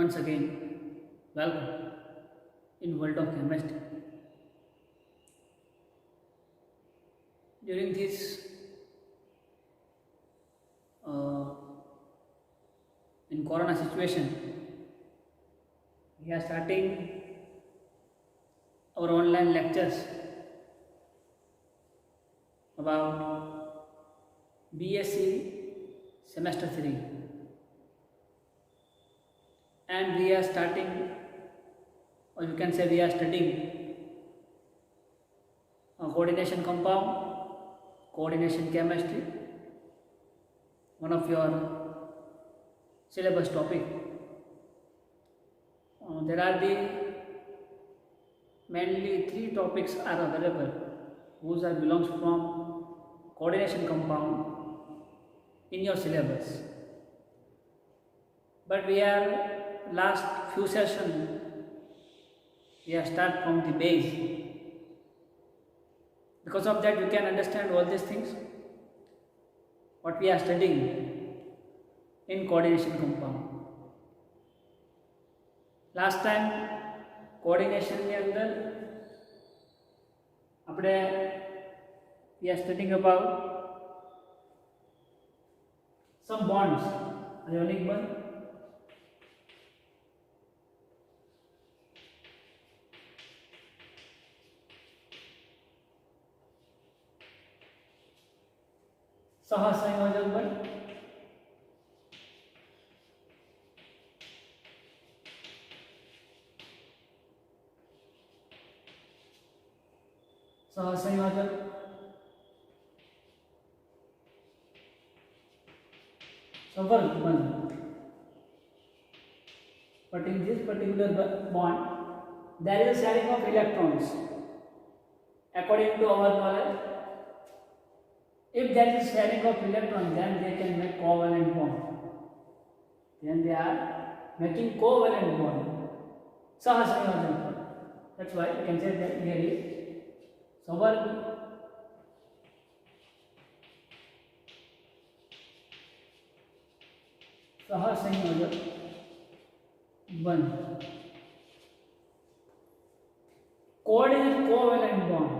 Once again, welcome in world of chemistry. During this uh, in corona situation, we are starting our online lectures about BSc semester 3, and we are starting, or you can say we are studying coordination compound, coordination chemistry, one of your syllabus topic. There are the mainly three topics are available whose are belongs from coordination compound in your syllabus. But we are last few session we are start from the base. Because of that you can understand all these things what we are studying in coordination compound. Last time coordination ની અંદર આપણે we are studying about some bonds. Ionic bond, सहसंयोजक बंध, सहसंयोजक, संपर्क बंध. But in this particular bond, there is a sharing of electrons. According to our knowledge, if there is sharing of electrons, then they can make covalent bond. Then they are making covalent bond. सहसंयोजक bond. That's why you can say that here is संवर्ग, सहसंयोजक बंध. Covalent bond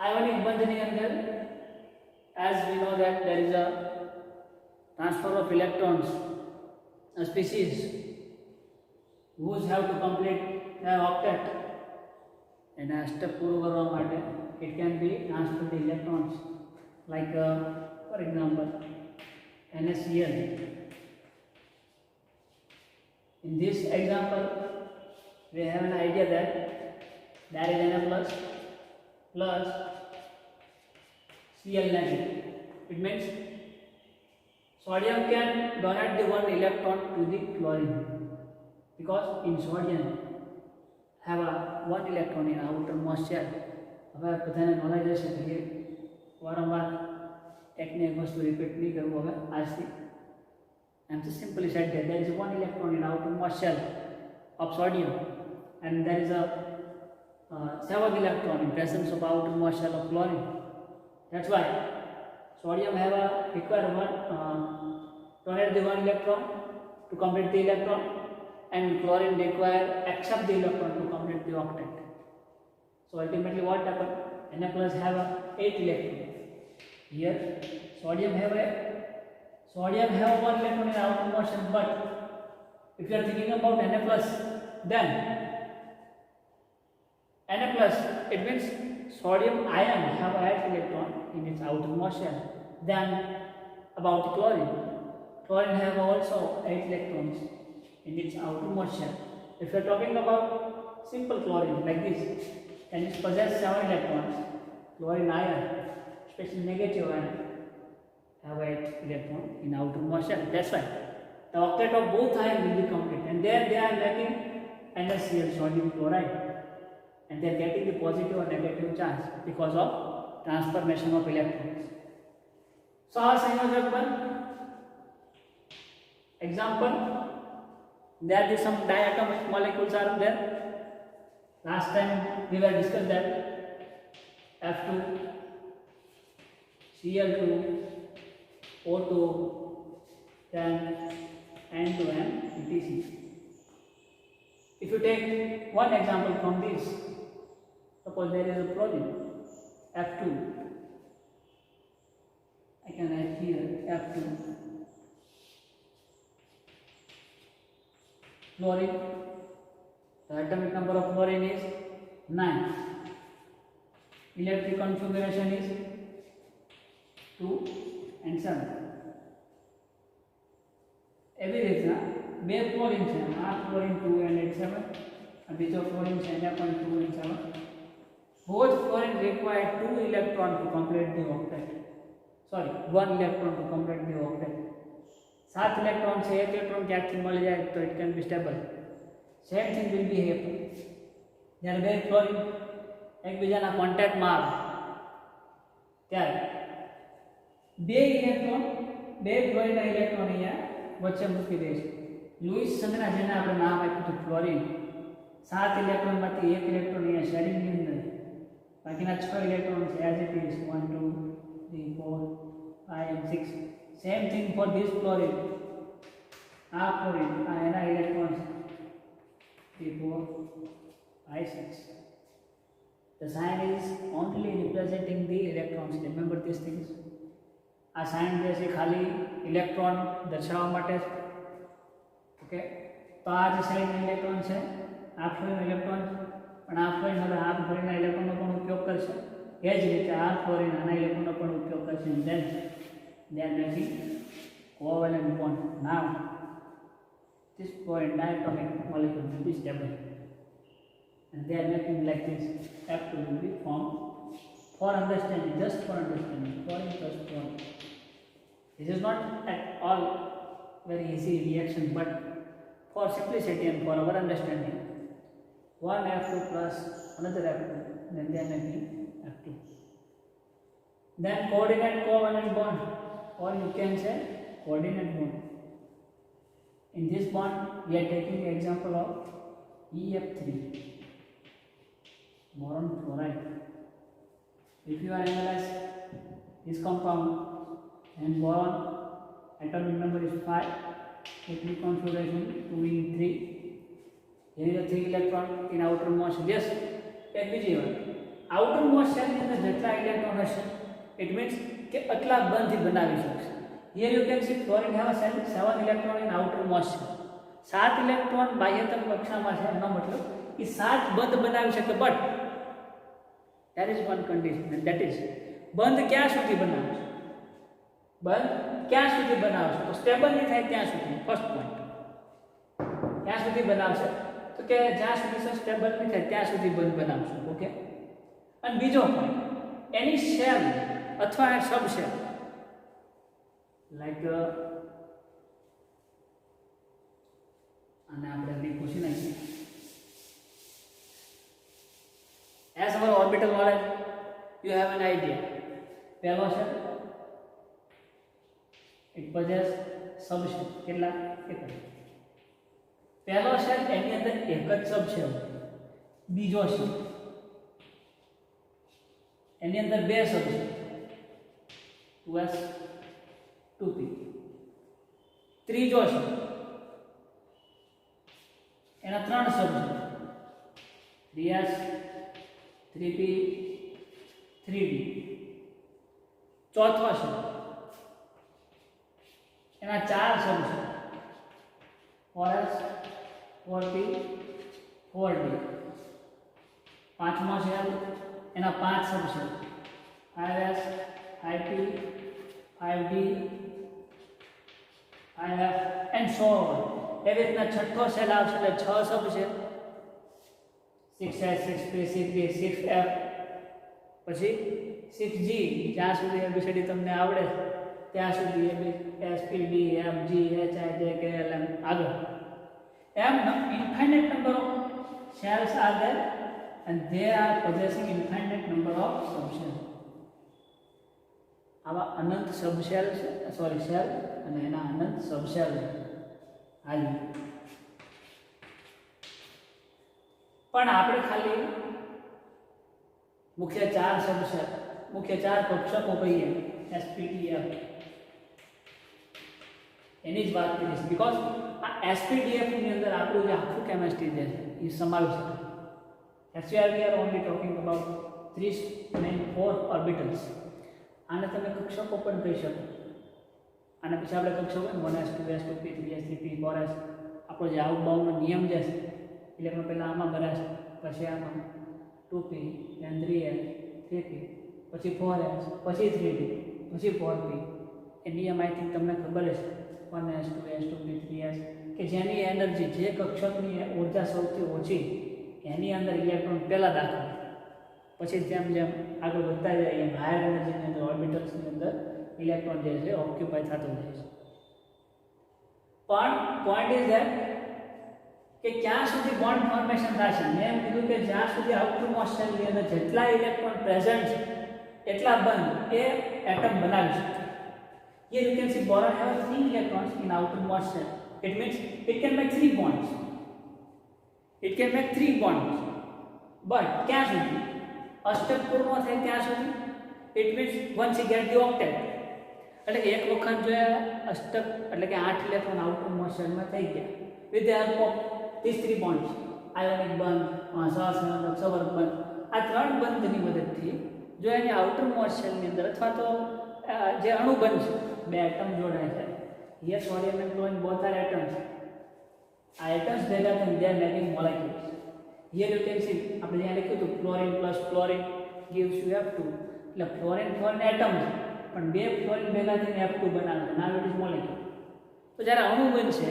ionic बंध ની અંદર as we know that there is a transfer of electrons, a species whose have to complete their octet, and a step પૂરું કરવા માટે it can be transfer the electrons like for example NaCl. In this example, we have an idea that there is Na plus Cl negative. It means sodium can donate the one electron to the chlorine because in sodium have a one electron in outermost shell. હવે બધાને knowledge હશે કે વારંવાર એકને એક વસ્તુ repeat નહીં કરવું. હવે આજથી I'm just simply said that there is one electron in outermost shell of sodium, and there is a seventh electron in presence of outermost shell of chlorine. That's why sodium have a require one donate the one electron to complete the electron, and chlorine require accept the electron to complete the octet. So ultimately what happened? Na plus have a 8 electron. Here sodium have one electron in outermost shell, but if you are thinking about Na plus, then Na plus it means sodium ion have a 8 electron in its outermost shell. Then about chlorine have also 8 electrons in its outermost shell. If you are talking about simple chlorine like this, and it possesses 7 electrons, chlorine ion, especially negative ion, have 8 electrons in outermost shell. That's why the octet of both ion will be complete, and there they are making NaCl, sodium chloride, and they are getting the positive or negative charge because of transformation of electrons. सहसंयोजक बंध example, there are some diatomic molecules are there. Last time we were discussed that F2, Cl2, O2, then N2N, etc. If you take one example from this, suppose there is a fluorine F2. I can write here F2. Fluorine. The atomic number of fluorine is 9. Electric configuration is 2 and 7. એવી રીતના બે fluorine છે, આ fluorine 2 and 7 અને બીજો fluorine છે એના પણ 2 and 7. Both fluorine require 2 electron to complete the octet. Sorry, 1 electron to complete the octet. 7 electron છે, 1 electron ક્યાંકથી મળી જાય તો it can be stable. Same thing will be happen. જ્યારે બે ફ્લોરિન એકબીજાના કોન્ટેક્ટમાં આવે ત્યારે બે ઇલેક્ટ્રોન બે ફ્લોરિનના ઇલેક્ટ્રોન અહીંયા વચ્ચે મૂકી દે છે. લુઈસ સંજ્ઞા જેને આપણે નામ આપ્યું હતું ફ્લોરિન, 7 ઇલેક્ટ્રોનમાંથી 1 ઇલેક્ટ્રોન અહીંયા શેરિંગની અંદર, બાકીના 6 ઇલેક્ટ્રોન છે as it is 1 2 3 4 5 and 6. Same thing for this fluorine. આ ફ્લોરિન આ એના electron 3 4 5 6. The sign is only representing the electrons. Remember these things. આ સાઇન જે છે ખાલી ઇલેક્ટ્રોન દર્શાવવા માટે છે. ઓકે, તો આ જે સાઇન ઇલેક્ટ્રોન છે આ ફ્લોરિન ઇલેક્ટ્રોન, પણ આ ફ્લોરિન હવે આ ફ્લોરિનના ઇલેક્ટ્રોનનો પણ ઉપયોગ કરશે. એ જ રીતે આ ફ્લોરિન આના ઇલેક્ટ્રોનનો પણ ઉપયોગ કરશે. Then they are making covalent bond. Now this fluorine diatomic molecule will be stable and they are making like this. F2 will be formed. For understanding, just for understanding, fluorine plus fluorine. This is not at all very easy reaction, but for simplicity and for our understanding, one F2 plus another F2, then they are making F2. Then coordinate covalent bond, or you can say coordinate bond. In this bond, we are taking the example of EF3, boron fluoride. If you analyze this compound and boron atomic number is 5, atomic configuration 2 in 3. There is a 3 electron in outermost. Yes, એક બીજી વાત, outermost shell ની અંદર જેટલા electron હશે it means કે આટલા બંધ બનાવી શકશે. Here you can see fluorine have 7 electron in outermost shell. 7 electron બાહ્યતમ કક્ષામાં છે, એનો મતલબ કે 7 બંધ બનાવી શકે. But there is one condition, and that is બંધ ક્યાં સુધી બનાવશે? બંધ ક્યાં સુધી બનાવશે? તો સ્ટેબલ નહીં થાય ત્યાં સુધી. ફર્સ્ટ પોઈન્ટ ક્યાં સુધી બનાવશે? તો કે જ્યાં સુધી સ્ટેબલ નહીં થાય ત્યાં સુધી બંધ બનાવશે. ઓકે, અને બીજો પોઈન્ટ, એની સેલ અથવા સબ સેલ લાઈક અને આપણે એની પૂછી નાખીએ. As our orbital knowledge, you have an idea. પહેલો shell, it possesses subshell. કેટલા? એક. પહેલો shell એની અંદર એક જ subshell. બીજો shell એની અંદર બે subshell, 2s 2p. ત્રીજો shell એના ત્રણ subshell, 3s 3p 3d. ચોથો છે એના 4 શબ્દ છે, 4s 4p 4d. પાંચમો છે એના 5 શબ્દ છે, 5s 5p 5d 5f and so on. એવી રીતના છઠ્ઠો સેલ આવશે એટલે 6 શબ્દ છે, 6s 6p 6d 6f પછી 6g. જ્યાં સુધી એબીસીડી તમને આવડે ત્યાં સુધી SPD FG HI JK LM આગળ. M infinite number of cells are there and they are possessing infinite number of subcells. આવા અનંત સબસેલ સોરી સેલ અને એના અનંત સબસેલ હાલ. પણ આપણે ખાલી મુખ્ય 4 સબસેલ મુખ્ય 4 કક્ષકો કહીએ, SPTF એની જ વાત કરીશ બીકોઝ આ એસપીડીએફ ની અંદર આપણું જે આખું કેમેસ્ટ્રી જે છે એ સમાવેશ છે. That's why we are only talking about three main four orbitals. આને તમે કક્ષકો પણ કહી શકો. આને પછી આપણે કક્ષકો 1s 2s 2p 3s 3p 4s આપણો જે આઉટબાઉન્ડનો નિયમ જે છે ઇલેક્ટ્રોન પહેલા આમાં બને છે, પછી આમાં 2p then 3s 3p પછી 4s પછી 3p પછી 4p. એ નિયમ આઈ થિંક તમને ખબર છે 1s 2s 2p 3s કે જેની એનર્જી જે કક્ષકની ઉર્જા સૌથી ઓછી એની અંદર ઇલેક્ટ્રોન પહેલા દાખલ, પછી જેમ જેમ આગળ વધતા જાય એમ હાયર એનર્જીની અંદર ઓર્બિટલ્સની અંદર ઇલેક્ટ્રોન જે છે ઓક્યુપાય થતો જાય છે. પણ પોઈન્ટ ઇઝ ધેટ કે ક્યાં સુધી બોન્ડ ફોર્મેશન થશે. મેં એમ કીધું કે જ્યાં સુધી આઉટરમોસ્ટ શેલની અંદર જેટલા ઇલેક્ટ્રોન પ્રેઝન્ટ છે એટલા બંધ એ એટમ બનાવી શકે. Here you can see boron has 3 electrons in outermost shell. It means it can make 3 bonds. It can make 3 bonds. But ક્યાં સુધી અષ્ટક પૂર્ણ થાય ત્યાં સુધી. It means once you get the octet. એટલે કે એક વખત જો અષ્ટક એટલે કે 8 ઇલેક્ટ્રોન આઉટરમોસ્ટ શેલમાં થઈ ગયા with the help of these 3 bonds, ionic bond, સહસંયોજક સવર્ગ બંધ, આ ત્રણ બંધની મદદથી જો એની આઉટરમોસ્ટ શેલની અંદર અથવા તો જે અણુ બનશે બે એટમ જોડાય છે. Here sodium and chlorine both are atoms. આ એટમ્સ ભેગા થઈને they are making molecules. Here you can see આપણે જ્યાં લખ્યું હતું chlorine plus chlorine gives you F2. એટલે ફ્લોરીન ફ્લોરીન એટમ છે પણ બે ફ્લોરીન ભેગા થઈને F2 બનાવે છે. Now it is molecule. તો જ્યારે અણુ બનશે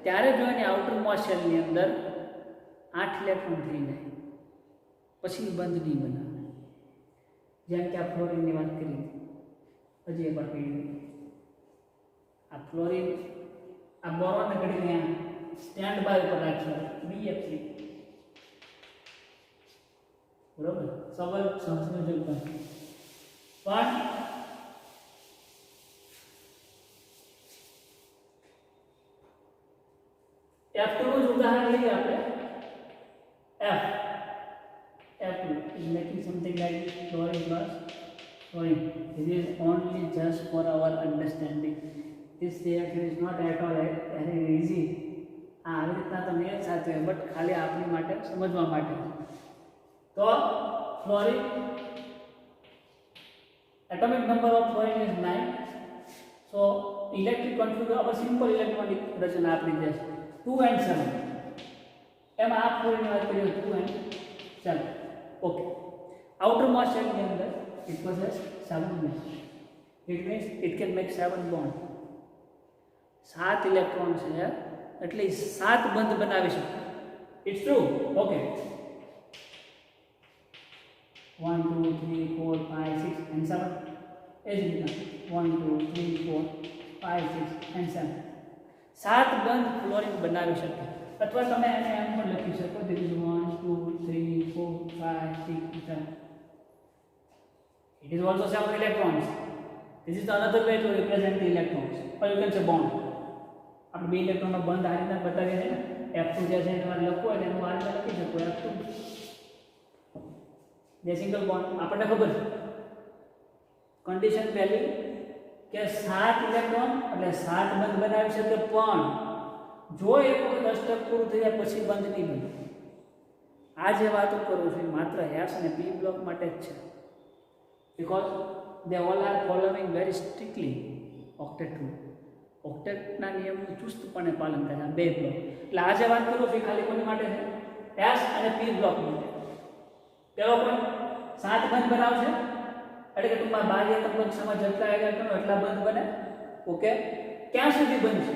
ત્યારે જો એની આઉટરમોસ્ટ શેલની અંદર 8 ઇલેક્ટ્રોન થઈ જાય પછી બંધ નહીં બનાવે. જેમ કે આ ફ્લોરીનની વાત કરી હજી એકવાર કહી આ ફ્લોરીન આ બોરોનને ઘડીને સ્ટેન્ડ બાય ઉપર રાખશો BF3 બરોબર સવર્ગ સહસંયોજક બંધ. પણ F2 નું જ ઉદાહરણ લઈએ આપણે. F2 is making something like chlorine plus chlorine. This is only just for our understanding. This reaction is not at all very easy. આવી રીતના તમે એ સાથે બટ ખાલી આપણી માટે સમજવા માટે. તો fluorine atomic number of fluorine is 9. So electric configuration of a simple electronic રચના આપણી છે 2 and 7. એમાં આ ફ્લોરીન વાત કરીએ 2 and 7. ઓકે outermost shell ની અંદર it possesses 7 bonds. It means it can make 7 bonds. 7 electron છે એટલે 7 બંધ બનાવી શકે. It's true. Okay. 1 2 3 4 5 6 and 7 એ જ રીતના 1 2 3 4 5 6 and 7 7 બંધ ફ્લોરીન બનાવી શકે. અથવા તમે એને એમ પણ લખી શકો this is 1 2 3 4 5 6 7. It is also 7 electrons. This is another way to represent the electrons. Or you can say bond. આપણે બે ઇલેક્ટ્રોનનો બંધ આ રીતે બતાવીએ છીએ ને F2 જે છે એનો લખવો હોય એનું આ રીતે લખી શકો F2 બે સિંગલ બોન્ડ. આપણને ખબર છે કન્ડિશન પહેલી કે 7 ઇલેક્ટ્રોન એટલે 7 બંધ બનાવી શકે પણ જો એક વખત અષ્ટક પૂરું થઈ જાય પછી બંધ નહીં બને. આ જે વાતો કરું છું માત્ર S અને P બ્લોક માટે જ છે because they all are following very strictly octet rule. ઓક્ટેટના નિયમનું ચુસ્તપણે પાલન કરે છે બે બ્લોક. એટલે આ જે વાત કરું છું ખાલી કોની માટે છે S અને P બ્લોક માટે. પહેલો પોઈન્ટ 7 બંધ બનાવશે એટલે કે ટૂંકમાં બાહ્ય તબક્કામાં જેટલા ઇલેક્ટ્રોન એટલા બંધ બને. ઓકે ક્યાં સુધી બનશે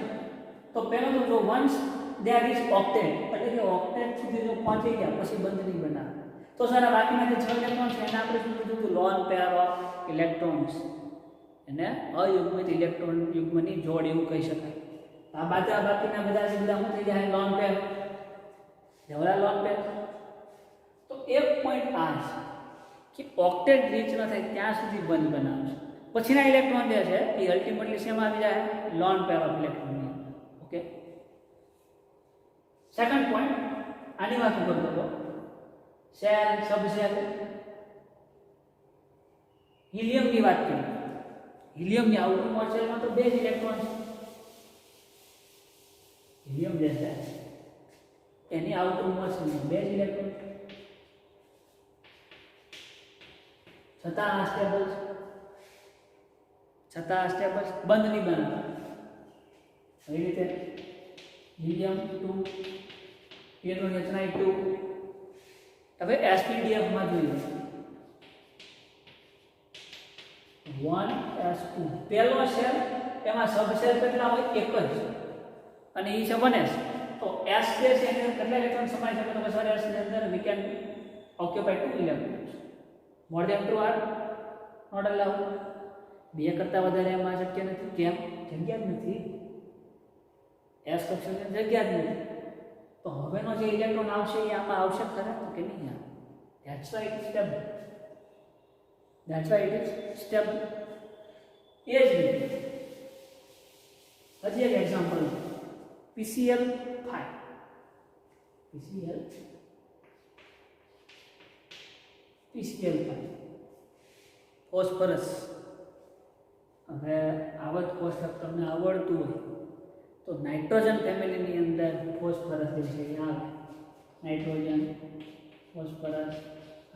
તો પહેલો તો જો વન્સ there is octet એટલે કે ઓક્ટેટ સુધી જો પહોંચી ગયા પછી બંધ નહીં બનાવે. તો સારા બાકીના જે 6 ઇલેક્ટ્રોન છે એને આપણે શું કીધું હતું લોન પેર ઓફ ઇલેક્ટ્રોન્સ. એને અયુગ્મિત ઇલેક્ટ્રોન યુગ્મની જોડ એવું કહી શકાય. આ બાકીના બધા છે બધા શું થઈ જાય લોન પેર જવરા લોન પેર. તો એક પોઈન્ટ આ છે કે ઓક્ટેટ રીચ ન થાય ત્યાં સુધી બંધ બનાવશે. પછીના ઇલેક્ટ્રોન જે છે એ અલ્ટિમેટલી શેમાં આવી જાય લોન પેર ઓફ ઇલેક્ટ્રોનની. ઓકે સેકન્ડ પોઈન્ટ આની વાત કરતો હતો સેલ સબસેલ હિલિયમની વાત કરી. હિલિયમની આઉટરમોસ્ટ શેલમાં તો બે જ ઇલેક્ટ્રોન છે हीलियम જે છે એની આઉટર મોશનમાં 2 જ ઇલેક્ટ્રોન છતાં આ સ્ટેબલ બંધ નહીં બનાવતા એવી રીતે હીલિયમ 2 એનું રચના 2 હવે sp_df માં જોઈએ 1s2 પહેલો શેલ એમાં સબશેલ કેટલા હોય એક જ અને એ છે 1s તો s જે છે એને કેટલા ઇલેક્ટ્રોન સમાઈ શકે તો સર s ની અંદર we can occupy 2 electrons more than 2 are not allowed બે કરતા વધારે એમાં શક્ય નથી કેમ જગ્યા જ નથી s કક્ષાની જગ્યા જ નથી તો હવેનો જે ઇલેક્ટ્રોન આવશે એ આમાં આવશે ખરા તો કે નહીં આવે that's why it is stable એ જ રીતે હજી એક એક્ઝામ્પલ PCl5 ફોસ્ફરસ હવે આવા જ કોષ્ટક તમને આવડતું હોય તો નાઇટ્રોજન ફેમિલીની અંદર ફોસ્ફરસ જે છે એ આવે નાઇટ્રોજન ફોસ્ફરસ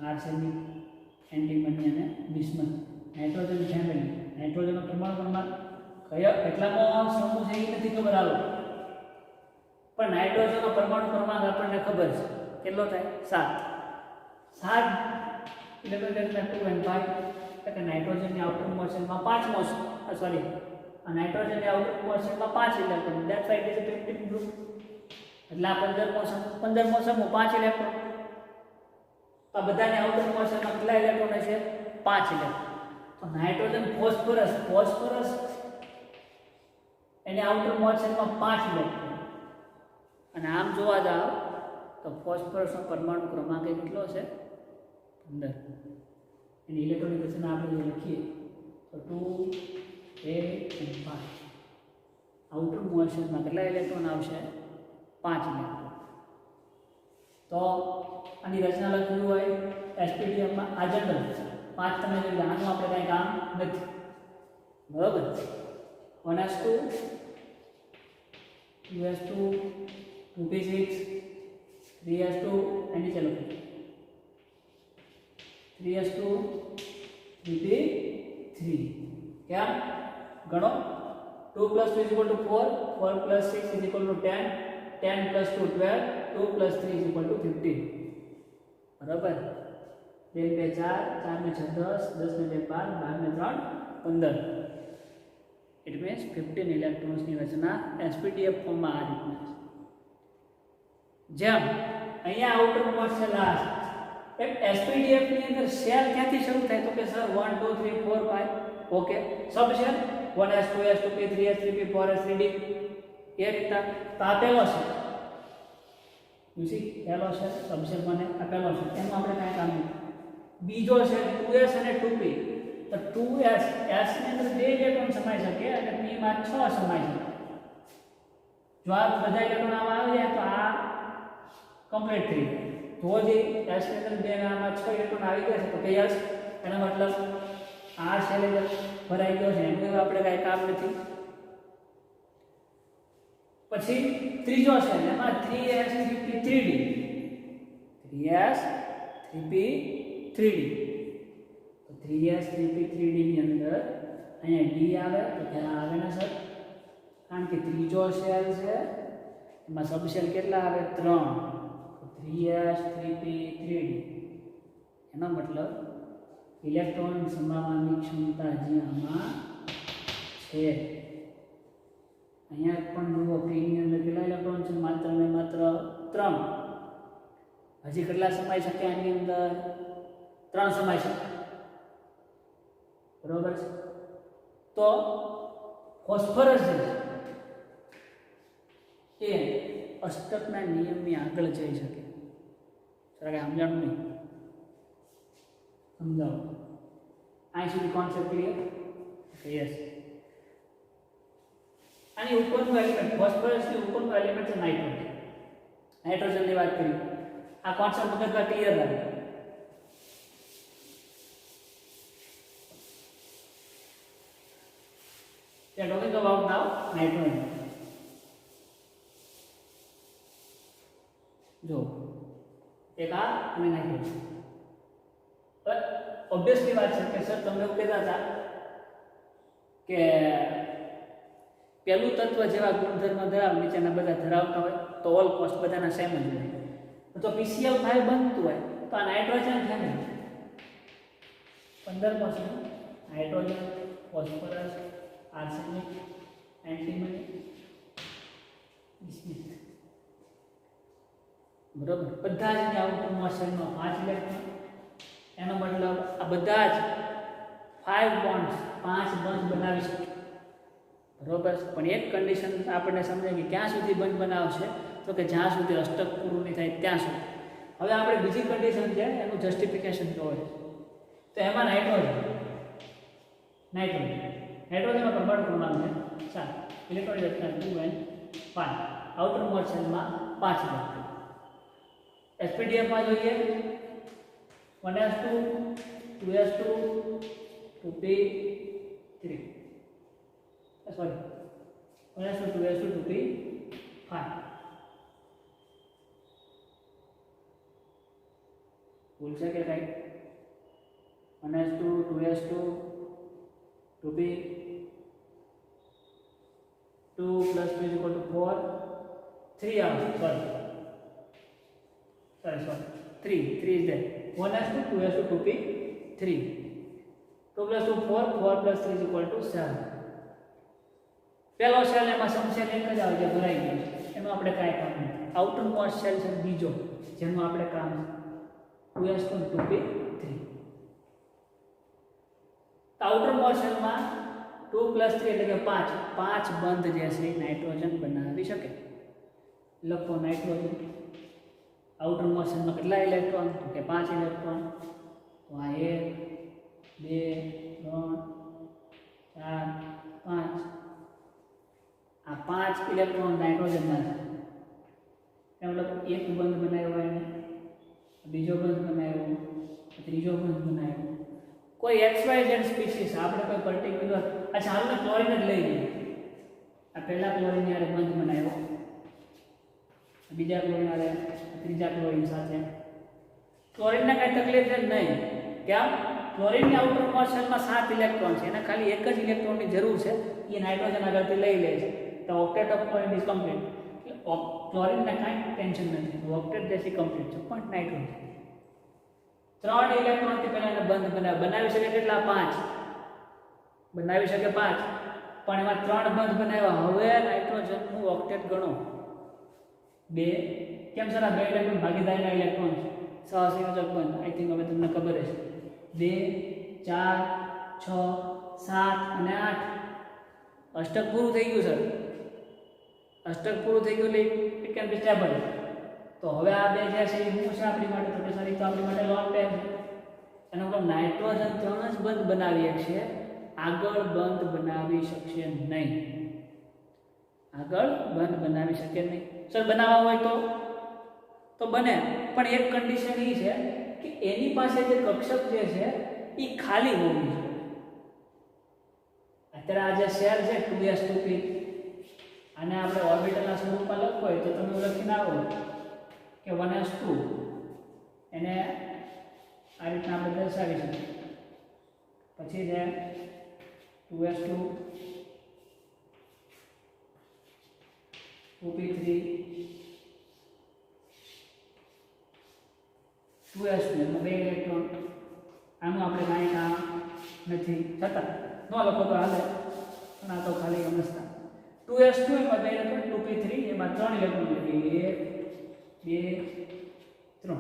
આર્સેનિક એન્ટીમની અને બિસ્મથ નાઇટ્રોજન ફેમિલી નાઇટ્રોજનનો પરમાણુ કયા કેટલામો સમૂહ છે એ નથી ખબર આવે પણ નાઇટ્રોજનનો પરમાણુ ક્રમાંક આપણને ખબર છે કેટલો થાય 7 ઇલેક્ટ્રોન ડેન્સિટી 2 and 5 એટલે નાઇટ્રોજનની આઉટર મોશનમાં 5 મોશન સોરી આ નાઇટ્રોજનની આઉટર મોશનમાં 5 electron that's why it is a peptide group એટલે આ 15 મોશનમાં 5 ઇલેક્ટ્રોન આ બધાની આઉટર મોશનમાં કેટલા ઇલેક્ટ્રોન છે 5 ઇલેક્ટ્રોન તો નાઇટ્રોજન ફોસ્ફરસ એની આઉટર મોશનમાં 5 ઇલેક્ટ્રોન અને આમ જોવા જાવ તો ફોસ્ફરસનો પરમાણુ ક્રમાંક કેટલો છે 15 એની ઇલેક્ટ્રોનિક રચના આપણે લખીએ તો 2 8 and 5 આઉટર મોશનમાં કેટલા ઇલેક્ટ્રોન આવશે 5 ઇલેક્ટ્રોન તો આની રચના લખવી હોય sp_df માં આ જનરલ 5 તમે જોઈ લો આનું આપણે કંઈ કામ નથી બરાબર 1s2 2s2 2p6 3s2 એની ચાલો 3s2 3p3 क्या गणो 2 + 2 = 4 4 + 6 = 10 10 + 2 12 2 + 3 = 15 बराबर 2 2 4 4 में 6 10 10 में 12 12 में 3 15 इट मीन्स 15 इलेक्ट्रॉन्स ની રચના sp_df ફોર્મમાં આ રીતના છે જેમ અહીંયા આઉટર મોશન લાસ્ટ એક sp_df ની અંદર સેલ ક્યાંથી શરૂ થાય તો કે sir 1 2 3 4 5 okay subshell 1s 2s 2p 3s 3p 4s 3d એ રીતના તો આ પહેલો છે યુ સી પહેલો છે સબ સેલ મને આ પહેલો છે એમાં આપણે કાંઈ કામ નહીં બીજો છે 2s અને 2p તો 2s s ની અંદર 2 ઇલેક્ટ્રોન સમાઈ શકે અને p માં 6 સમાઈ શકે જો આ બધા ઇલેક્ટ્રોન આમાં આવી જાય તો આ કમ્પ્લીટ થઈ જાય તો જે s ની અંદર 2 આમાં 6 ઇલેક્ટ્રોન આવી ગયા છે તો કે યસ એનો મતલબ આ સેલ ભરાઈ ગયો છે એનું આપણે કાંઈ કામ નથી પછી ત્રીજો છે એમાં 3s 3p 3d 3s 3p 3d તો 3s 3p 3d ની અંદર અહીંયા d આવે તો ક્યાં આવે ને સર કારણ કે ત્રીજો સેલ છે એમાં સબસેલ કેટલા આવે 3 તો 3s 3p 3d એનો મતલબ ઇલેક્ટ્રોન સમાવવાની ક્ષમતા જે આમાં છે અહીંયા પણ જુઓ p ની અંદર કેટલા ઇલેક્ટ્રોન છે માત્ર ને માત્ર 3 હજી કેટલા સમાઈ શકે આની અંદર 3 સમાઈ શકે બરોબર છે તો ફોસ્ફરસ છે એ અષ્ટકના નિયમની આગળ જઈ શકે સર સમજાણું નહીં સમજાવો આ સુધી કોન્સેપ્ટ ક્લિયર યસ આની ઉપરનું એલિમેન્ટ ફોસ્ફરસની ઉપરનું એલિમેન્ટ છે નાઇટ્રોજનની વાત કરી આ કોન્સેપ્ટ મગજમાં ક્લિયર લાગે We are talking about now nitrogen. જો એક આ અને નાઇટ્રોજન. ઓબ્વિયસલી વાત છે કે સર તમે એવું કહેતા હતા કે પહેલું તત્વ જેવા ગુણધર્મ ધરાવ નીચેના બધા ધરાવતા હોય તો ઓલમોસ્ટ બધાના સેમ જ હોય. તો PCl5 બનતું હોય તો આ નાઇટ્રોજન છે ને 15% નાઇટ્રોજન, ફોસ્ફરસ, આર્સેનિક, એન્ટીમની, બિસ્મિથ. બરાબર, બધા જ આઉટર મોશનમાં 5 ઇલેક્ટ્રોન. એનો મતલબ આ બધા જ 5 બોન્ડ્સ 5 બંધ બનાવી શકે. બરોબર, પણ એક કન્ડિશન આપણને સમજાય કે ક્યાં સુધી બંધ બનાવશે તો કે જ્યાં સુધી અષ્ટક પૂરું નહીં થાય ત્યાં સુધી. હવે આપણે બીજી કન્ડિશન છે એનું જસ્ટિફિકેશન જોઈએ. તો એમાં નાઇટ્રોજનનો પરમાણુ ક્રમાંક છે 7, ઇલેક્ટ્રોન રચના 2 and 5, આઉટર મોર શેલમાં 5 ઇલેક્ટ્રોન. SPDF માં જોઈએ 1s2 2s2 2p3 sorry 1s2 2s2 2p5 ભૂલ છે કે કઈ 1s2 2s2 2p 2 plus 2 is equal to 4 3 આવશે sorry 3 is there 1s2 2s2 2p 3 2 plus 2 4 4 plus 3 is equal to 7. પહેલો સેલ એમાં સમસેલ એક જ આવે છે ભરાઈ ગયો છે એમાં આપણે કાંઈ કામ નથી. આઉટર મોસ્ટ સેલ છે બીજો જેનું આપણે કામ 2s2 2p3. આઉટર મોસ્ટ સેલમાં 2 plus 3 એટલે કે 5 બંધ જે છે નાઇટ્રોજન બનાવી શકે. લખો નાઇટ્રોજન આઉટર મોસ્ટ સેલમાં કેટલા ઇલેક્ટ્રોન તો કે 5 ઇલેક્ટ્રોન. તો આ 1 2 3 4 5 આ 5 ઇલેક્ટ્રોન નાઇટ્રોજનના છે. મતલબ એક બંધ બનાવ્યો એને, બીજો બંધ બનાવ્યો, ત્રીજો બંધ બનાવ્યો. કોઈ XYZ સ્પીસીસ આપણે કોઈ પર્ટિક્યુલર અચ્છા હાલને ક્લોરીન જ લઈ લઈએ. આ પહેલા ક્લોરીન યારે બંધ બનાવ્યો, બીજા ક્લોરીન યારે ત્રીજા ક્લોરીન સાથે. ક્લોરીનને કાંઈ તકલીફ છે નહીં. કેમ? ક્લોરીનની આઉટર મોસ્ટ શેલમાં 7 ઇલેક્ટ્રોન છે, એને ખાલી એક જ ઇલેક્ટ્રોનની જરૂર છે. એ નાઇટ્રોજન આગળથી લઈ લે છે. તો ઓક્ટેટ ઓફ ક્લોરીન ઇઝ કમ્પ્લીટ. ક્લોરીનને કાંઈ ટેન્શન નથી, ઓક્ટેટ જે છે કમ્પ્લીટ છે. પણ નાઇટ્રોજન 3 ઇલેક્ટ્રોનથી પહેલા એને બંધ બનાવી શકે કેટલા? 5 બનાવી શકે 5, પણ એમાં 3 બંધ બનાવ્યા. હવે નાઇટ્રોજનનું ઓક્ટેટ ગણો 2. કેમ સર? આ 2 ઇલેક્ટ્રોન ભાગીદારીના ઇલેક્ટ્રોન છે, સહસંયોજક બંધ. આઈ થિંક હવે તમને ખબર હશે. 2 4 6 7 અને 8 અષ્ટક પૂરું થઈ ગયું સર. અષ્ટક પૂરું થઈ ગયું એટલે ઇટ કેન બી સ્ટેબલ. તો હવે આ બે જે છે એ શું છે આપણી માટે? તો સર એ તો આપણી માટે લોન પેર છે. એનો મતલબ નાઇટ્રોજન 3 જ બંધ બનાવી શકશે, આગળ બંધ બનાવી શકશે નહીં. આગળ બંધ બનાવી શકે નહીં. સર બનાવવા હોય તો બને, પણ એક કન્ડિશન એ છે કે એની પાસે જે કક્ષક જે છે એ ખાલી હોવી જોઈએ. અત્યારે આ જે શેર છે 2s2p, આને આપણે ઓર્બિટલના સ્વરૂપમાં લખવું હોય તો તમે લખીને આવો કે 1s2 એને આ રીતના આપણે દર્શાવી શકીએ. પછી છે 2s2 2p3 2s2 એમાં 2 ઇલેક્ટ્રોન. આનું આપણે કાંઈ કામ નથી, છતાં ન લખો તો હાલે, પણ આ તો ખાલી સમજતા. 2s2 એમાં 2 ઇલેક્ટ્રોન, 2p3 એમાં 3 ઇલેક્ટ્રોન, 1 2 3.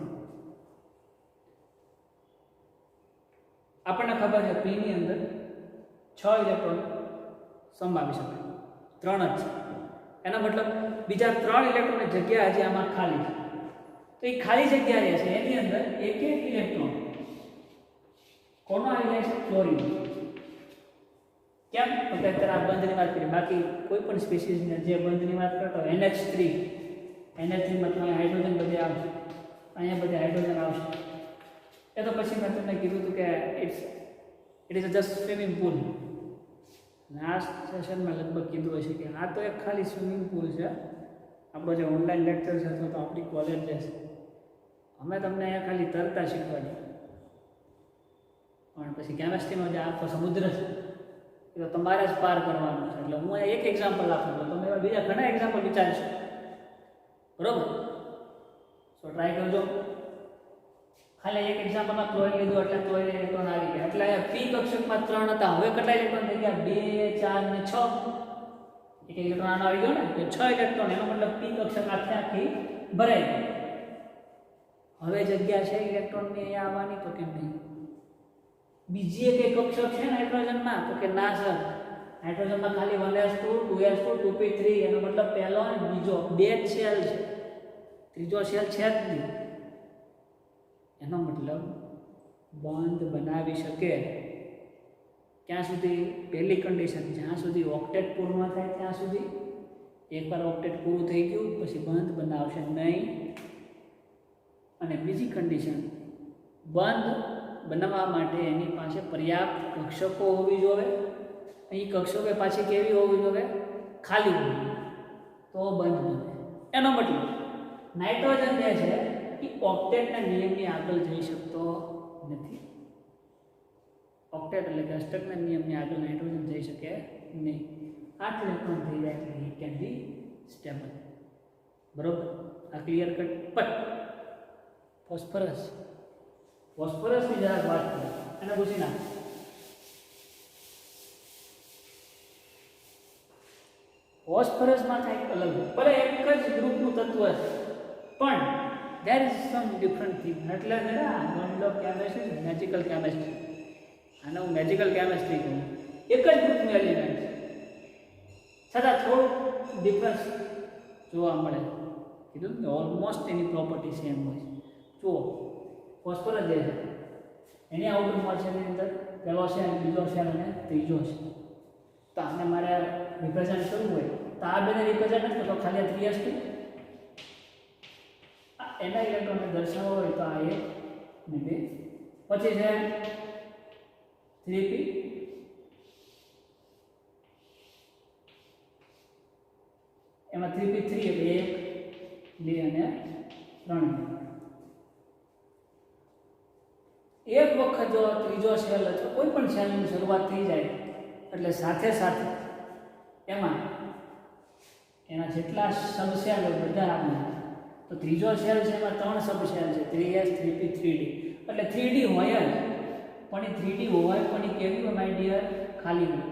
આપણને ખબર છે p ની અંદર 6 ઇલેક્ટ્રોન સંભાવી શકે, 3 જ છે. એનો મતલબ બીજા 3 ઇલેક્ટ્રોનની જગ્યા હજી આમાં ખાલી છે. તો એ ખાલી જગ્યા જે છે એની અંદર એક ઇલેક્ટ્રોન કોનો આવી જાય છે? ક્લોરીન. કેમ? તો કે અત્યારે આ બંધની વાત કરીએ, બાકી કોઈ પણ સ્પીસીસને જે બંધની વાત કરતો હોય NH3 માં તો હાઇડ્રોજન બધે આવશે, અહીંયા બધે હાઇડ્રોજન આવશે. એ તો પછી મેં તમને કીધું હતું કે it is just swimming pool. Last સેશનમાં લગભગ કીધું હશે કે આ તો એક ખાલી સ્વિમિંગ પુલ છે, આપણો જે ઓનલાઈન લેક્ચર છે અથવા તો આપણી કોલેજ જે છે અમે તમને અહીંયા ખાલી તરતા શીખવાડીએ, પણ પછી કેમેસ્ટ્રીનો જે આખો સમુદ્ર છે એ તો તમારે જ પાર કરવાનો છે. એટલે હું એક એક્ઝામ્પલ આપું તો તમે એવા બીજા ઘણા એક્ઝામ્પલ વિચારશો, બરોબર? સો ટ્રાય કરજો. ખાલી એક એક્ઝામ્પલમાં ક્લોરીન લીધું એટલે ક્લોરીન ઇલેક્ટ્રોન આવી ગયા, એટલે અહીંયા પી કક્ષકમાં 3 હતા, હવે કેટલા ઇલેક્ટ્રોન થઈ ગયા? 2 4 ને 6. એક ઇલેક્ટ્રોન આનો આવી ગયો ને, તો 6 ઇલેક્ટ્રોન, એનો મતલબ પી કક્ષક આખી ભરાઈ ગઈ. હવે જગ્યા છે ઇલેક્ટ્રોનની અહીંયા આવવાની? તો કેમ નહીં? બીજી એક કક્ષક છે નાઇટ્રોજનમાં? તો કે ના સર, નાઇટ્રોજનમાં ખાલી 1s2 2s2 2p3, એનો મતલબ પહેલો અને બીજો બે જ સેલ છે, ત્રીજો સેલ છે જ નહીં. એનો મતલબ બંધ બનાવી શકે ક્યાં સુધી? પહેલી કન્ડિશન, જ્યાં સુધી ઓક્ટેટ પૂર્ણ થાય ત્યાં સુધી. એકવાર ઓક્ટેટ પૂરું થઈ ગયું પછી બંધ બનાવશે નહીં. અને બીજી કન્ડિશન, બંધ બનાવવા માટે એની પાસે પર્યાપ્ત કક્ષકો હોવી જોઈએ. અહીં કક્ષકો પાછી કેવી હોવી જોઈએ? ખાલી હોવી, તો બંધ બને. એનો મતલબ નાઇટ્રોજન જે છે એ ઓક્ટેટના નિયમની આગળ જઈ શકતો નથી. ઓક્ટેટ એટલે કે અષ્ટકના નિયમની આગળ નાઇટ્રોજન જઈ શકે નહીં. 8 ઇલેક્ટ્રોન થઈ જાય એટલે હી કેન બી સ્ટેબલ. બરોબર? આ ક્લિયર કટ. પણ ફોસ્ફરસની જરા વાત કરીએ, એને પૂછી નાખ. ફોસ્ફરસમાં કંઈક અલગ, ભલે એક જ ગ્રુપનું તત્વ છે, પણ there is some different thing. એટલે નોંધ લો કેમેસ્ટ્રી, મેજિકલ કેમેસ્ટ્રી. આને હું મેજિકલ કેમેસ્ટ્રી કહું. એક જ ગ્રુપનું એલિમેન્ટ છે, છતાં થોડું ડિફરન્સ જોવા મળે. કીધું ને ઓલમોસ્ટ એની પ્રોપર્ટી સેમ હોય. જુઓ, ફોસ્ફરસ જે છે એની આઉટર મોલેક્યુલની અંદર પહેલો છે અને બીજો છે અને ત્રીજો છે. તો આને મારે રિપ્રેઝન્ટ કરવું હોય તો આ બેને રિપ્રેઝન્ટ નથી કરતો, ખાલી 3s2. એના ઇલેક્ટ્રોનને દર્શાવવો હોય તો આ 1 ને 2. પછી છે 3p, એમાં 3p3 એટલે 1 2 અને 3. એક વખત જો ત્રીજો સેલ અથવા કોઈ પણ સેલની શરૂઆત થઈ જાય એટલે સાથે સાથે એમાં એના જેટલા સબસેલ હોય બધા આપણે, તો ત્રીજો સેલ છે એમાં 3 સબસેલ છે, 3s 3p 3d. એટલે 3d હોય જ, પણ એ 3d હોય પણ એ કેવી હોય માય ડિયર? ખાલી હોય.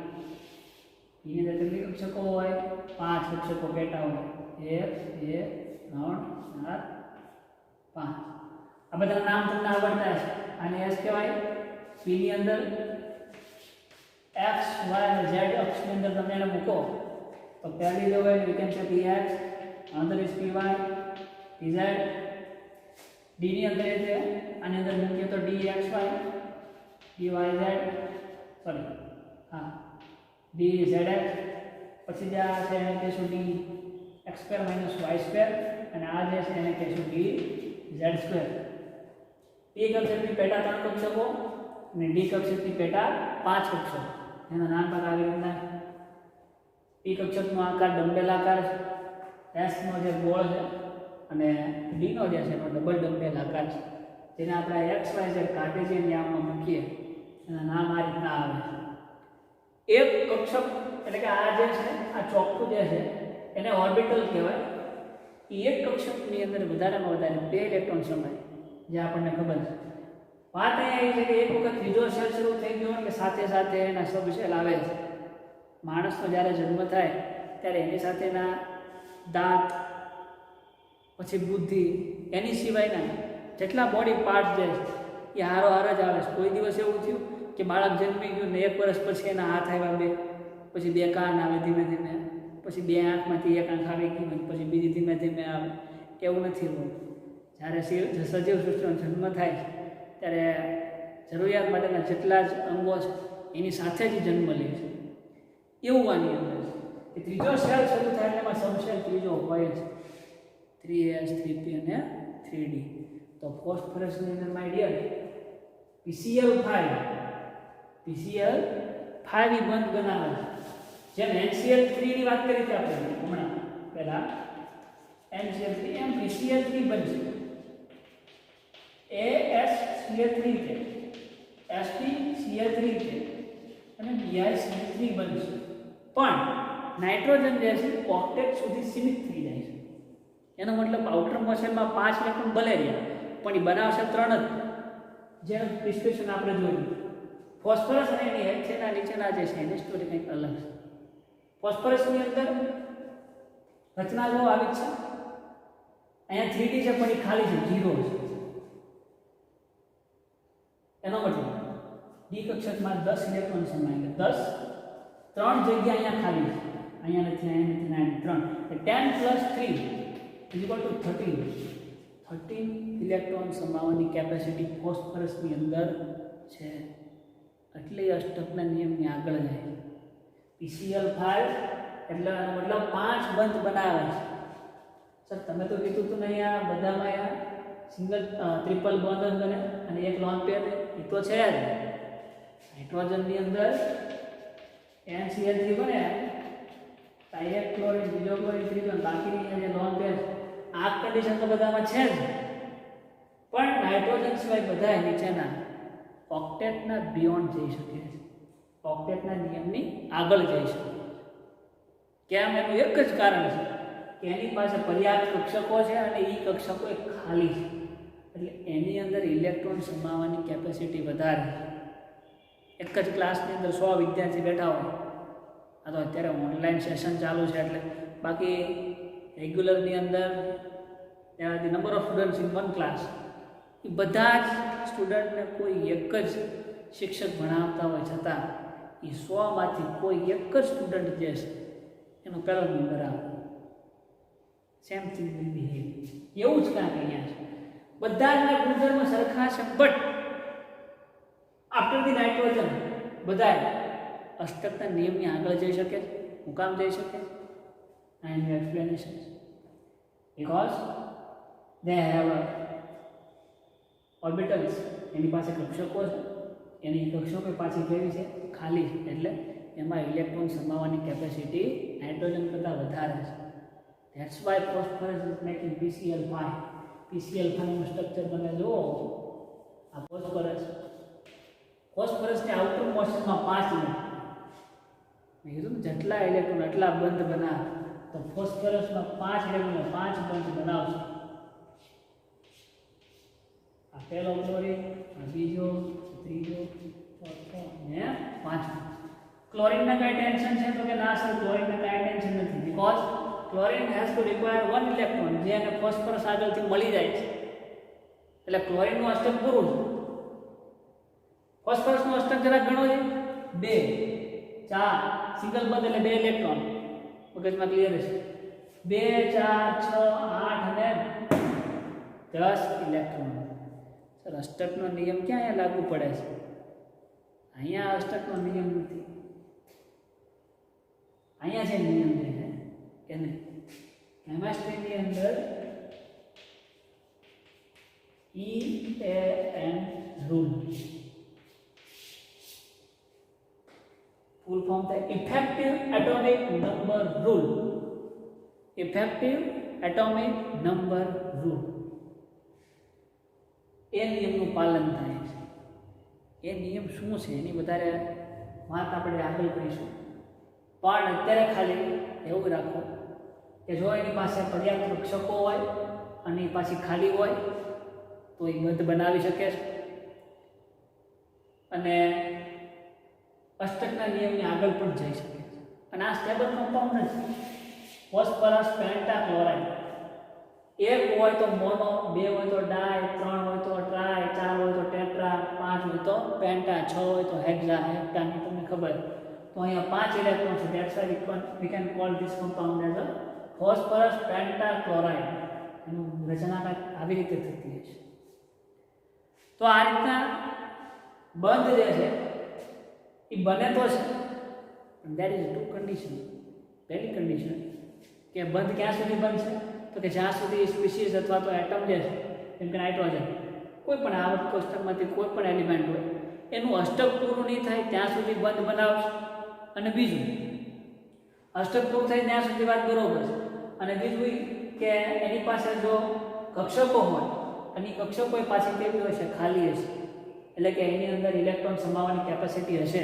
એની અંદર કેટલી કક્ષકો હોય? 5 કક્ષકો પેટા હોય. 1 2 3 4 5. આ બધા નામ તમને આવડતા છે. આને s કહેવાય. p ની અંદર x y અને z અક્ષની અંદર તમે એને મૂકો તો પહેલી જો હોય we can say px, અંદર is py, pz. d ની અંદર એટલે આની અંદર મૂકીએ તો dxy, dyz, સોરી હા dzx. પછી જે આ છે એને કહેશું dx² - y² અને આ જે છે એને કહેશું dz². p કક્ષકની પેટા 3 કક્ષકો અને d કક્ષકની પેટા 5 કક્ષકો. એના નામ પર આવી રીતના p કક્ષકનો આકાર ડમ્બેલ આકાર છે, s નો જે ગોળ છે અને d નો જે છે એનો ડબલ ડમ્બેલ આકાર છે, જેને આપણે x y z કાર્ટેશિયન યામમાં મૂકીએ એના નામ આ રીતના આવે છે. એક કક્ષક એટલે કે આ જે છે આ ચોખ્ખું જે છે એને ઓર્બિટલ કહેવાય. એ એક કક્ષકની અંદર વધારેમાં વધારે 2 ઇલેક્ટ્રોન સમાય, જે આપણને ખબર છે. વાત અહીંયા એ છે કે એક વખત ત્રીજો સેલ શરૂ થઈ ગયો એટલે સાથે સાથે એના સબસેલ આવે છે. માણસનો જ્યારે જન્મ થાય ત્યારે એની સાથેના દાંત, પછી બુદ્ધિ, એની સિવાયના જેટલા બોડી પાર્ટ જે છે એ હારોહાર જ આવે છે. કોઈ દિવસ એવું થયું કે બાળક જન્મી ગયું ને 1 વર્ષ પછી એના હાથ આવ્યા 2, પછી 2 કાન આવે ધીમે ધીમે, પછી 2 આંખમાંથી 1 આંખ આવી ગઈ પછી બીજી ધીમે ધીમે આવે. એવું નથી હોતું. જ્યારે સજીવ સૃષ્ટિનો જન્મ થાય ત્યારે જરૂરિયાત માટેના જેટલા જ અંગો છે એની સાથે જ જન્મ લે છે. એવું આની અંદર છે કે ત્રીજો સેલ શરૂ થાય એટલે એમાં સબસેલ ત્રીજો હોય જ, 3s 3p અને 3d. તો ફોસ્ફરસની અંદર માય ડિયર PCl5 ઈ બંધ બનાવે છે. જેમ NCl3 ની વાત કરી હતી આપણે હમણાં પહેલા, NCl3 એમ PCl3 બનશે AsCl3 છે SpCl3 છે અને BiCl3 બનશે પણ નાઇટ્રોજન જે છે ઓક્ટેટ સુધી સીમિત થઈ જાય છે એનો મતલબ આઉટર મોશનમાં 5 ઇલેક્ટ્રોન ભલે રહ્યા પણ એ બનાવશે 3 જ જેનું ડિસ્ક્રિપ્શન આપણે જોયું ફોસ્ફરસ અને એની હેઠળના નીચેના જે છે એની સ્ટોરી કંઈક અલગ છે ફોસ્ફરસની અંદર રચના જો આવી છે અહીંયા 3D છે પણ એ ખાલી છે 0 છે એનો મતલબ ડી કક્ષકમાં 10 ઇલેક્ટ્રોન સમાયેલા 10 3 જગ્યા અહીંયા ખાલી છે અહીંયા નથી 3 10 + 3 13 ઇલેક્ટ્રોન સમાવવાની કેપેસિટી ફોસ્ફરસની અંદર છે એટલે અષ્ટકના નિયમની આગળ જાય PCl5 એટલે એનો મતલબ 5 બંધ બનાવે છે સર તમે તો કીધું હતું ને અહીંયા બધામાં અહીંયા સિંગલ ટ્રિપલ બોન્ડ બને અને એક લોન પેર એ તો છે જ નાઇટ્રોજનની અંદર NCl3 બને એક ક્લોરીન બીજો ક્લોરીન ત્રીજો બાકીની જે લોન પેર આ કન્ડિશન તો બધામાં છે જ પણ નાઇટ્રોજન સિવાય બધા નીચેના ઓક્ટેટના બિયોન્ડ જઈ શકે છે ઓક્ટેટના નિયમની આગળ જઈ શકે છે કેમ એનું એક જ કારણ છે કે એની પાસે પર્યાપ્ત કક્ષકો છે અને એ કક્ષકો એક ખાલી છે એટલે એની અંદર ઇલેક્ટ્રોન સમાવવાની કેપેસિટી વધારે છે એક જ ક્લાસની અંદર 100 વિદ્યાર્થી બેઠા હોય આ તો અત્યારે ઓનલાઈન સેશન ચાલુ છે એટલે બાકી રેગ્યુલરની અંદર the number of students in one class એ બધા જ સ્ટુડન્ટને કોઈ એક જ શિક્ષક ભણાવતા હોય છતાં એ 100માંથી કોઈ એક જ સ્ટુડન્ટ જે છે એનો પહેલો નંબર આવે સેમ થિંગ વિલ બિહેવ એવું જ કાંઈક અહીંયા છે બધાના ગુણધર્મ સરખા છે બટ આફ્ટર ધી નાઇટ્રોજન બધા અષ્ટકના નિયમની આગળ જઈ શકે હું કામ જઈ શકે and explanation because they have orbitals એની પાસે કક્ષકો છે એની કક્ષકો પાછી કેવી છે ખાલી છે એટલે એમાં ઇલેક્ટ્રોન સમાવવાની કેપેસિટી નાઇટ્રોજન કરતાં વધારે છે that's Y phosphorus is making PCl5 નું સ્ટ્રક્ચર તમે જુઓ આ ફોસ્ફરસની આઉટર મોશનમાં 5 ઇલેક્ટ્રોન મેં કીધું જેટલા ઇલેક્ટ્રોન એટલા બંધ બનાવે તો ફોસ્ફરસમાં 5 ઇલેક્ટ્રોન 5 બંધ બનાવશે આ પહેલો ક્લોરીન આ બીજો ત્રીજો ચોથો ને પાંચમો ક્લોરીનના કઈ ટેન્શન છે તો કે ના સર ક્લોરીનના કઈ ટેન્શન નથી because chlorine has to require 1 electron જે એને ફોસ્ફરસ આગળથી મળી જાય છે એટલે ક્લોરીનનું અષ્ટક પૂરું છે ફોસ્ફરસનું અષ્ટક જરા ગણો છે 2 4 સિંગલ બંધ એટલે 2 ઇલેક્ટ્રોન મગજમાં ક્લિયર છે 2 4 6 8 અને 10 ઇલેક્ટ્રોન સર અષ્ટકનો નિયમ ક્યાં અહીંયા લાગુ પડે છે અહીંયા અષ્ટકનો નિયમ નથી અહીંયા છે નિયમ જે છે કે નહીં કેમેસ્ટ્રીની અંદર EAN રૂલ ફૂલ ફોર્મ થાય effective atomic number rule effective atomic number rule એ નિયમનું પાલન થાય છે એ નિયમ શું છે એની વધારે વાત આપણે આગળ કરીશું પણ અત્યારે ખાલી એવું રાખો કે જો એની પાસે પર્યાપ્ત કક્ષકો હોય અને એ પાછી ખાલી હોય તો એ બંધ બનાવી શકે છે અને અષ્ટકના નિયમની આગળ પણ જઈ શકે છે અને આ સ્ટેબલ કમ્પાઉન્ડ નથી ફોસ્ફરસ પેન્ટાક્લોરાઇડ એક હોય તો મોનો 2 હોય તો ડાય 3 હોય તો ટ્રાય 4 હોય તો ટેટ્રા 5 હોય તો પેન્ટા 6 હોય તો હેક્સા હેપ્ટાની તમને ખબર તો અહીંયા 5 ઇલેક્ટ્રોન છે that's why we can call this compound as a phosphorus pentachloride એનું રચના આવી રીતે થતી છે તો આ રીતના બંધ જે છે એ બને તો છે પણ ધેર ઇઝ ટુ કન્ડિશન પહેલી કન્ડિશન કે બંધ ક્યાં સુધી બનશે તો કે જ્યાં સુધી સ્પીસીઝ અથવા તો એટમ જે છે જેમ કે નાઇટ્રોજન કોઈ પણ આવર્ત કોષ્ટકમાંથી કોઈ પણ એલિમેન્ટ હોય એનું અષ્ટક પૂરું નહીં થાય ત્યાં સુધી બંધ બનાવશે અને બીજું અષ્ટક પૂરું થાય ત્યાં સુધી વાત બરોબર છે અને બીજું કે એની પાસે જો કક્ષકો હોય અને કક્ષકો પાછી કેવી હશે, ખાલી હશે, એટલે કે એની અંદર ઇલેક્ટ્રોન સમાવવાની કેપેસિટી હશે,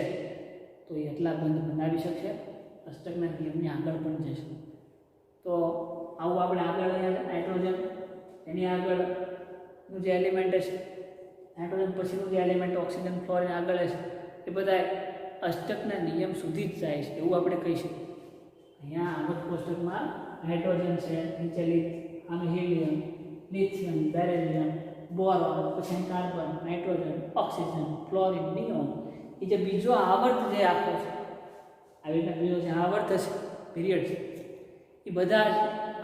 તો એ એટલા બંધ બનાવી શકશે, અષ્ટકના નિયમની આગળ પણ જશે. તો આવું આપણે આગળ નાઇટ્રોજન, એની આગળનું જે એલિમેન્ટ હશે, નાઇટ્રોજન પછીનું જે એલિમેન્ટ ઓક્સિજન, ફ્લોરિન આગળ હશે, એ બધા અષ્ટકના નિયમ સુધી જ જાય છે એવું આપણે કહી શકીએ. અહીંયા આગળ કોષ્ટકમાં નાઇટ્રોજન છે, નીચે આનું હિલિયમ, લિથિયમ, બેરિલિયમ, બોરોન, પછી carbon, nitrogen, oxygen, fluorine, neon, એ જે બીજો આવર્ત જે આખો છે, આવી રીતના બીજો જે આવર્ત છે, પીરિયડ છે, એ બધા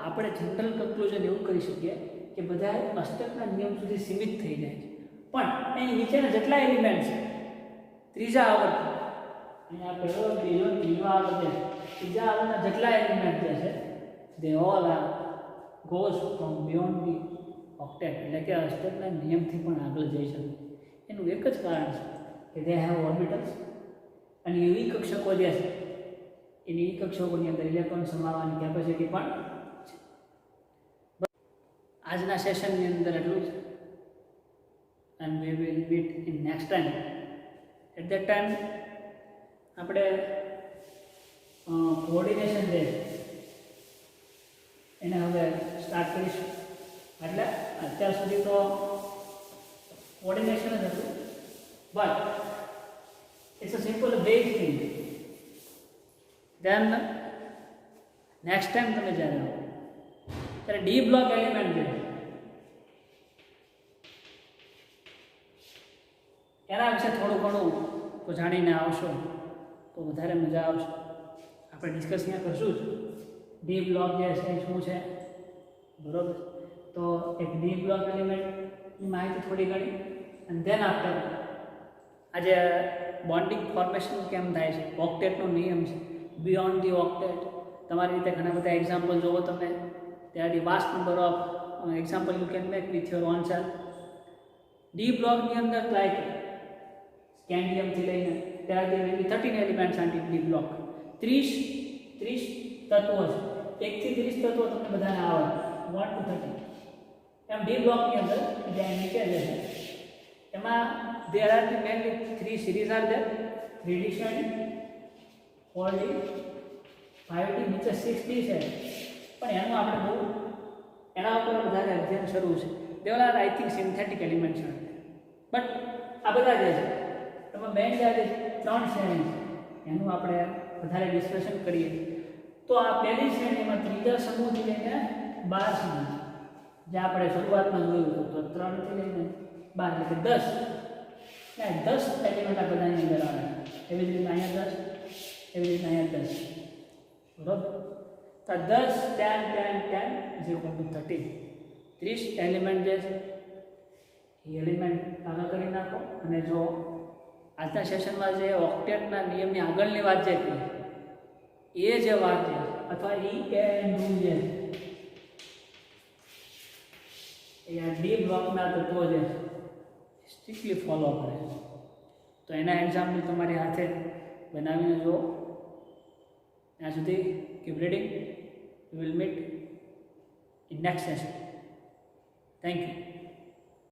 આપણે જનરલ કન્ક્લુઝન એવું કરી શકીએ કે બધા અષ્ટકના નિયમ સુધી સીમિત થઈ જાય છે. પણ એની નીચેના જેટલા એલિમેન્ટ છે, ત્રીજા આવર્ત, અહીંયા પહેલો, બીજો, ત્રીજો આવર્ત છે, ત્રીજા આવર્તના જેટલા એલિમેન્ટ જે છે, they all are goes from beyond the octet, એટલે કે અષ્ટકના નિયમથી પણ આગળ જઈ શકે. એનું એક જ કારણ છે કે દે હેવ ઓર્બિટલ્સ, અને એવી કક્ષકો જે છે એની કક્ષકોની અંદર ઇલેક્ટ્રોન સમાવવાની કેપેસિટી પણ છે. આજના સેશનની અંદર એટલું જ, and we will meet in next time. At that time આપણે કોઓર્ડિનેશન જે એને હવે સ્ટાર્ટ કરીશું. એટલે અત્યાર સુધી તો કોઓર્ડિનેશન જ હતું, but it's a simple base thing. Then next time તમે જ્યારે આવો ત્યારે ડી બ્લોક એલિમેન્ટ જે એના વિશે થોડું ઘણું તો જાણીને આવશો તો વધારે મજા આવશે. આપણે ડિસ્કસ અહીંયા કરશું જ. ડી બ્લોક જે છે શું છે, બરોબર? તો એક ડી બ્લોક એલિમેન્ટની માહિતી થોડી ઘણી, અને ધેન આફ્ટર આજે બોન્ડિંગ ફોર્મેશન કેમ થાય છે, ઓક્ટેટનો નિયમ છે, બિયોન્ડ ધી ઓક્ટેટ, તમારી રીતે ઘણા બધા એક્ઝામ્પલ જોવો તમે, ત્યાં the vast number of example you can make with your own self. D બ્લોકની અંદર લાઈક સ્કેન્ડિયમથી લઈને ત્યારથી 13 એલિમેન્ટ્સ આર ડી બ્લોક. 30 તત્વો છે, 1 થી 30 તત્વો તમને બધાને આવડે, 1 to 30. એમ ડી બ્લોકની અંદર જે નીચે જે છે એમાં there are the mainly 3 series are there, 3D શ્રેણી, 4D, 5D, નીચે 6D છે, પણ એનું આપણે બહુ એના ઉપર વધારે અધ્યયન શરૂ છે. they all are I think synthetic elements are there. But આ બધા જે છે એમાં મેઇન જે 3 શ્રેણી છે એનું આપણે વધારે ડિસ્કશન કરીએ. તો આ પહેલી શ્રેણીમાં ત્રીજા સમૂહથી લઈને 12 સમૂહ, જે આપણે શરૂઆતમાં જોયું તો 3 થી લઈને 12 એટલે 10 એલિમેન્ટ આ બધાની અંદર આવે. એવી જ રીતે અહીંયા 10, એવી રીતે અહીંયા 10, બરોબર? તો 10 10 10 10 is equal to 30. 30 એલિમેન્ટ જે છે એ એલિમેન્ટ આગળ કરી નાખો. અને જો આજના સેશનમાં જે ઓક્ટેટના નિયમની આગળની વાત જે કરી એ જે વાત છે, અથવા ઈ એન્ડ રૂલ જે એ આ ડી બ્લોકના તત્વો જે સ્ટ્રિક્ટલી ફોલો કરે છે. તો એના એક્ઝામ્પલ તમારી હાથે બનાવીને જુઓ. ત્યાં સુધી keep reading. We will meet in next session. Thank you.